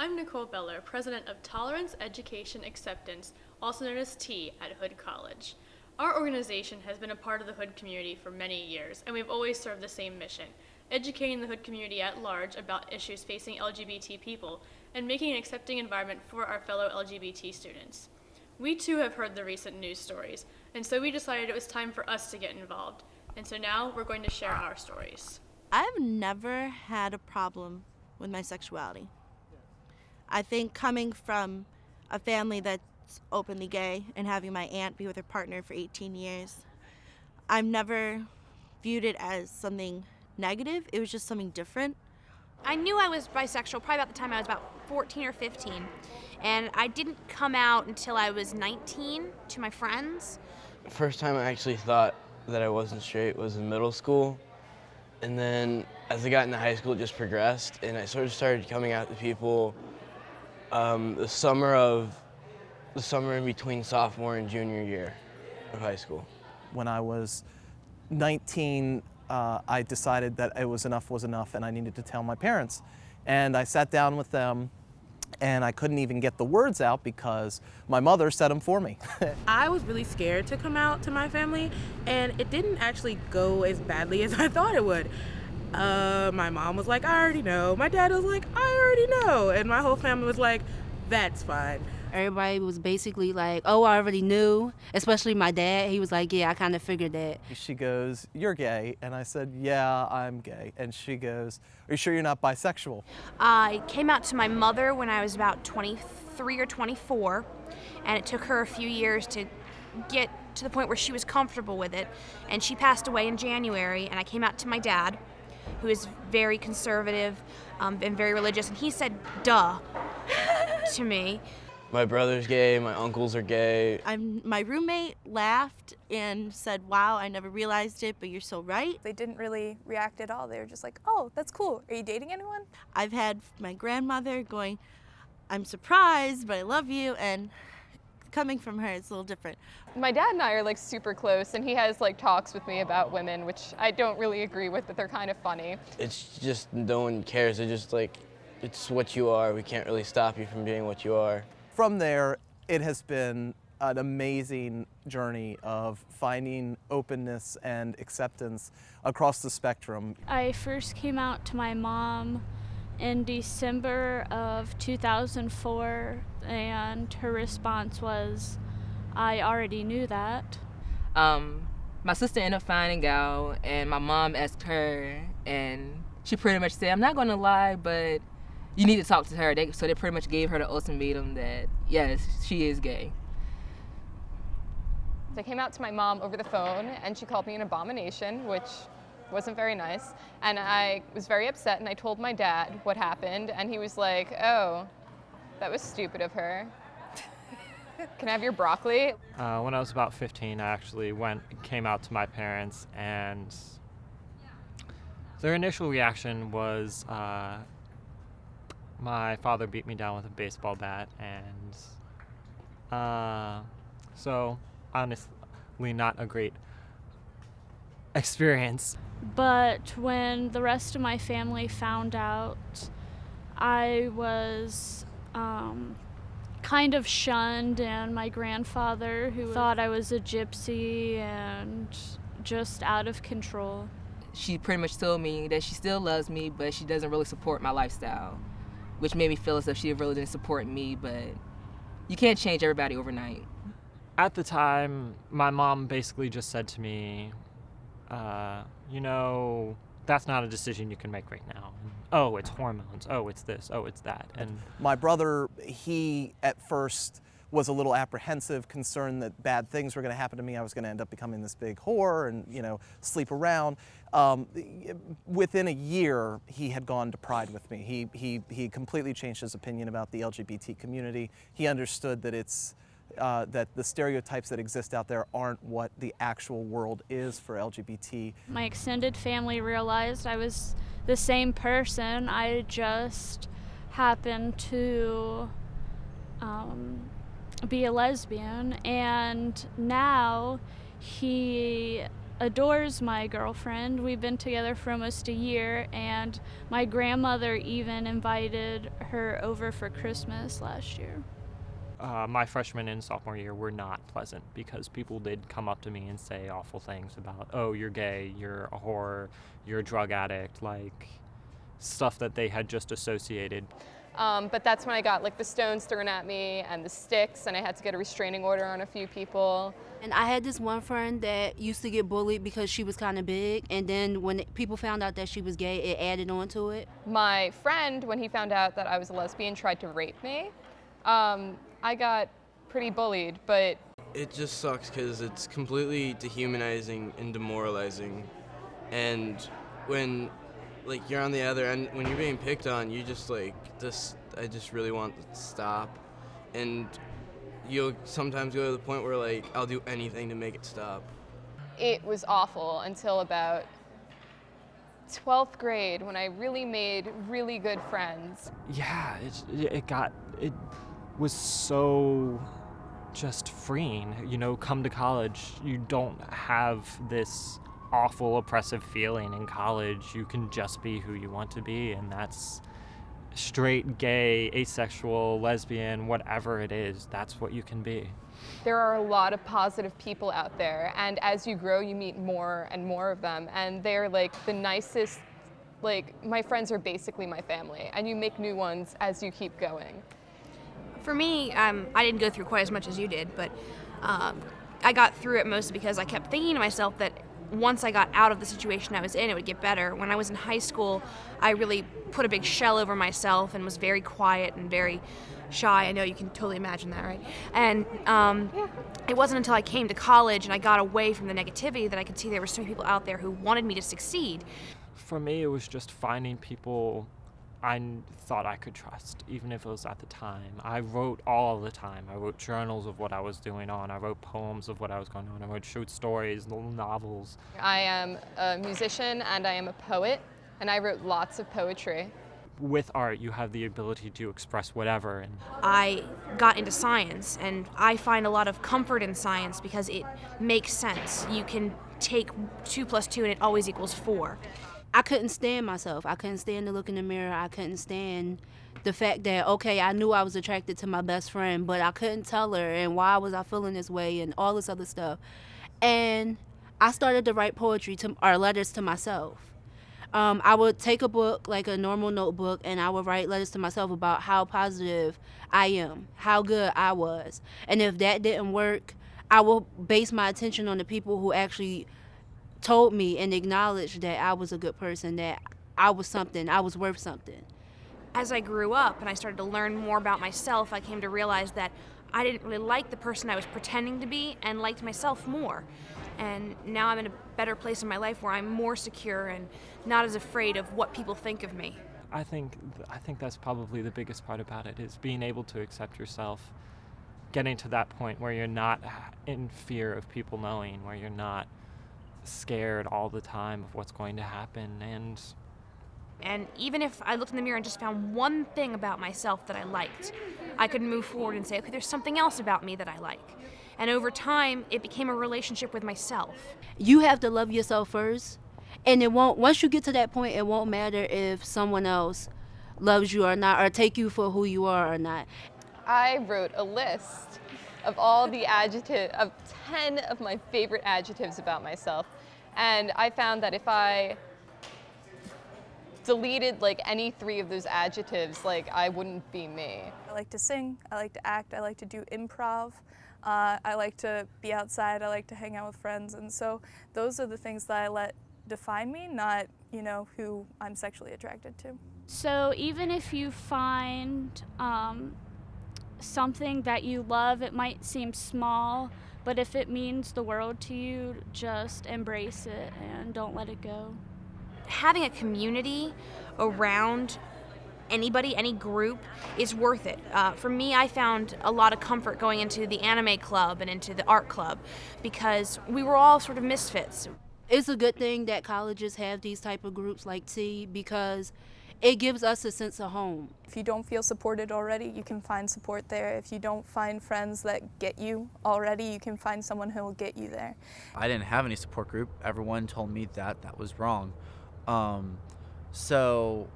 I'm Nicole Beller, president of Tolerance, Education, Acceptance, also known as T, at Hood College. Our organization has been a part of the Hood community for many years, and we've always served the same mission, educating the Hood community at large about issues facing LGBT people and making an accepting environment for our fellow LGBT students. We too have heard the recent news stories, and so we decided it was time for us to get involved. And so now we're going to share our stories. I've never had a problem with my sexuality. I think coming from a family that's openly gay and having my aunt be with her partner for 18 years, I've never viewed it as something negative. It was just something different. I knew I was bisexual probably about the time I was about 14 or 15, and I didn't come out until I was 19 to my friends. First time I actually thought that I wasn't straight was in middle school, and then as I got into high school it just progressed, and I sort of started coming out to people the summer in between sophomore and junior year of high school. When I was 19, I decided that it was enough and I needed to tell my parents. And I sat down with them and I couldn't even get the words out because my mother said them for me. I was really scared to come out to my family, and it didn't actually go as badly as I thought it would. My mom was like, I already know. My dad was like, I already know. And my whole family was like, that's fine. Everybody was basically like, oh, I already knew, especially my dad. He was like, yeah, I kind of figured that. She goes, you're gay. And I said, yeah, I'm gay. And she goes, are you sure you're not bisexual? I came out to my mother when I was about 23 or 24, and it took her a few years to get to the point where she was comfortable with it. And she passed away in January, and I came out to my dad, who is very conservative and very religious, and he said, duh, to me. My brother's gay, my uncles are gay. My roommate laughed and said, wow, I never realized it, but you're so right. They didn't really react at all. They were just like, oh, that's cool. Are you dating anyone? I've had my grandmother going, I'm surprised, but I love you, and coming from her, it's a little different. My dad and I are like super close, and he has like talks with me about women, which I don't really agree with, but they're kind of funny. It's just no one cares. They're just like, it's what you are. We can't really stop you from being what you are. From there, it has been an amazing journey of finding openness and acceptance across the spectrum. I first came out to my mom in December of 2004, and her response was, I already knew that. My sister ended up finding out, and my mom asked her, and she pretty much said, I'm not going to lie, but you need to talk to her. So they pretty much gave her the ultimatum that, yes, she is gay. So I came out to my mom over the phone, and she called me an abomination, which wasn't very nice. And I was very upset, and I told my dad what happened, and he was like, oh, that was stupid of her. Can I have your broccoli? When I was about 15, I actually came out to my parents, and their initial reaction was, my father beat me down with a baseball bat, and so honestly not a great experience. But when the rest of my family found out, I was kind of shunned, and my grandfather, who thought I was a gypsy and just out of control. She pretty much told me that she still loves me, but she doesn't really support my lifestyle, which made me feel as if she really didn't support me, but you can't change everybody overnight. At the time, my mom basically just said to me, that's not a decision you can make right now. Oh, it's hormones. Oh, it's this. Oh, it's that. And my brother, he at first was a little apprehensive, concerned that bad things were going to happen to me. I was going to end up becoming this big whore and, sleep around. Within a year, he had gone to Pride with me. He completely changed his opinion about the LGBT community. He understood that that the stereotypes that exist out there aren't what the actual world is for LGBT. My extended family realized I was the same person. I just happened to be a lesbian, and now he adores my girlfriend. We've been together for almost a year, and my grandmother even invited her over for Christmas last year. My freshman and sophomore year were not pleasant because people did come up to me and say awful things about, oh, you're gay, you're a whore, you're a drug addict, like stuff that they had just associated. But that's when I got like the stones thrown at me and the sticks, and I had to get a restraining order on a few people. And I had this one friend that used to get bullied because she was kind of big, and then when people found out that she was gay, it added on to it. My friend, when he found out that I was a lesbian, tried to rape me. I got pretty bullied, but It just sucks because it's completely dehumanizing and demoralizing. And when like you're on the other end, when you're being picked on, you just like this. I just really want it to stop, and you'll sometimes go to the point where like I'll do anything to make it stop. it was awful until about 12th grade when I really made really good friends. Yeah, it was so just freeing. You know, come to college, you don't have this awful oppressive feeling in college. You can just be who you want to be, and that's straight, gay, asexual, lesbian, whatever it is, that's what you can be. There are a lot of positive people out there, and as you grow, you meet more and more of them, and they're like the nicest. Like, my friends are basically my family, and you make new ones as you keep going. For me, I didn't go through quite as much as you did, but I got through it mostly because I kept thinking to myself that once I got out of the situation I was in, it would get better. When I was in high school, I really put a big shell over myself and was very quiet and very shy. I know you can totally imagine that, right? And it wasn't until I came to college and I got away from the negativity that I could see there were so many people out there who wanted me to succeed. For me, it was just finding people I thought I could trust, even if it was at the time. I wrote all the time. I wrote journals of what I was doing on. I wrote poems of what I was going on. I wrote short stories, little novels. I am a musician and I am a poet, and I wrote lots of poetry. With art, you have the ability to express whatever. And I got into science, and I find a lot of comfort in science because it makes sense. You can take 2 + 2 and it always equals 4. I couldn't stand myself. I couldn't stand to look in the mirror. I couldn't stand the fact that, okay, I knew I was attracted to my best friend, but I couldn't tell her, and why was I feeling this way and all this other stuff. And I started to write poetry or letters to myself. I would take a book, like a normal notebook, and I would write letters to myself about how positive I am, how good I was. And if that didn't work, I would base my attention on the people who actually told me and acknowledged that I was a good person, that I was something, I was worth something. As I grew up and I started to learn more about myself, I came to realize that I didn't really like the person I was pretending to be and liked myself more. And now I'm in a better place in my life where I'm more secure and not as afraid of what people think of me. I think that's probably the biggest part about it, is being able to accept yourself, getting to that point where you're not in fear of people knowing, where you're not scared all the time of what's going to happen. And even if I looked in the mirror and just found one thing about myself that I liked, I could move forward and say, okay, there's something else about me that I like. And over time, it became a relationship with myself. You have to love yourself first, and once you get to that point, it won't matter if someone else loves you or not, or take you for who you are or not. I wrote a list of all the of 10 of my favorite adjectives about myself. And I found that if I deleted like any 3 of those adjectives, like I wouldn't be me. I like to sing, I like to act, I like to do improv, I like to be outside, I like to hang out with friends, and so those are the things that I let define me, not, who I'm sexually attracted to. So even if you find something that you love, it might seem small, but if it means the world to you, just embrace it and don't let it go. Having a community around anybody, any group, is worth it. For me, I found a lot of comfort going into the anime club and into the art club because we were all sort of misfits. It's a good thing that colleges have these type of groups like T, because it gives us a sense of home. If you don't feel supported already, you can find support there. If you don't find friends that get you already, you can find someone who will get you there. I didn't have any support group. Everyone told me that was wrong. So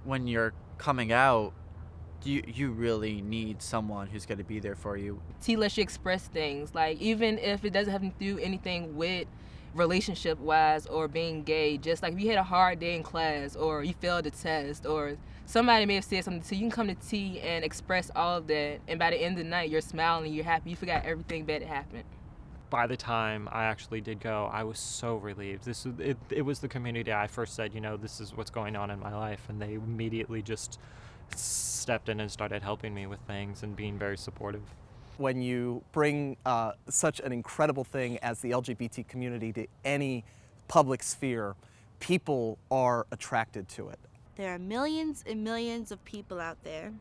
when you're coming out, you really need someone who's going to be there for you. T lets you express things, like even if it doesn't have to do anything with relationship wise or being gay, just like if you had a hard day in class or you failed a test or somebody may have said something to you, you can come to T and express all of that, and by the end of the night you're smiling, you're happy, you forgot everything bad that happened. By the time I actually did go, I was so relieved. It was the community I first said, this is what's going on in my life, and they immediately just stepped in and started helping me with things and being very supportive. When you bring such an incredible thing as the LGBT community to any public sphere, people are attracted to it. There are millions and millions of people out there,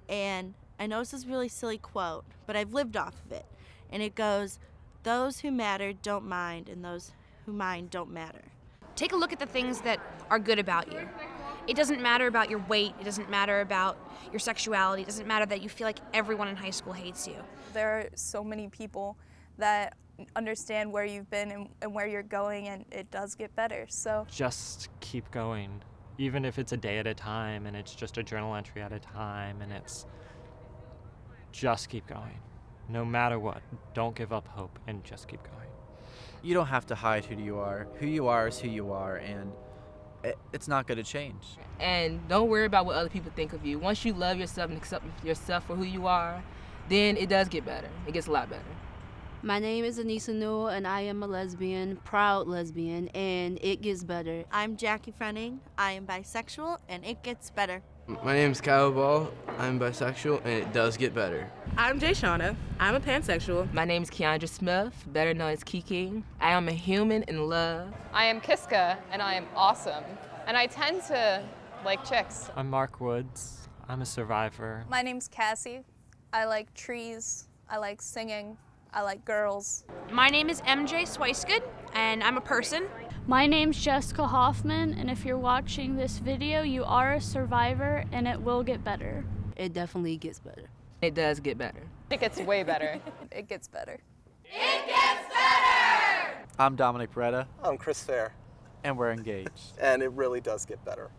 and I know this is a really silly quote, but I've lived off of it, and it goes, "Those who matter don't mind, and those who mind don't matter." Take a look at the things that are good about you. It doesn't matter about your weight, it doesn't matter about your sexuality, it doesn't matter that you feel like everyone in high school hates you. There are so many people that understand where you've been and where you're going, and it does get better. So Just keep going, even if it's a day at a time and it's just a journal entry at a time, and it's just keep going. No matter what, don't give up hope and just keep going. You don't have to hide who you are. Who you are is who you are, and it's not going to change. And don't worry about what other people think of you. Once you love yourself and accept yourself for who you are, then it does get better. It gets a lot better. My name is Anissa Newell, and I am a lesbian, proud lesbian, and it gets better. I'm Jackie Frenning. I am bisexual, and it gets better. My name's Kyle Ball. I'm bisexual, and it does get better. I'm Jay Shauna. I'm a pansexual. My name is Keandra Smith, better known as Kiki. I am a human in love. I am Kiska, and I am awesome. And I tend to like chicks. I'm Mark Woods. I'm a survivor. my name's Cassie. I like trees. I like singing. I like girls. My name is MJ Swicegood, and I'm a person. My name's Jessica Hoffman, and if you're watching this video, you are a survivor, and it will get better. It definitely gets better. It does get better. It gets way better. It gets better. I'm Dominic Beretta, I'm Chris Fair, and we're engaged. and it really does get better.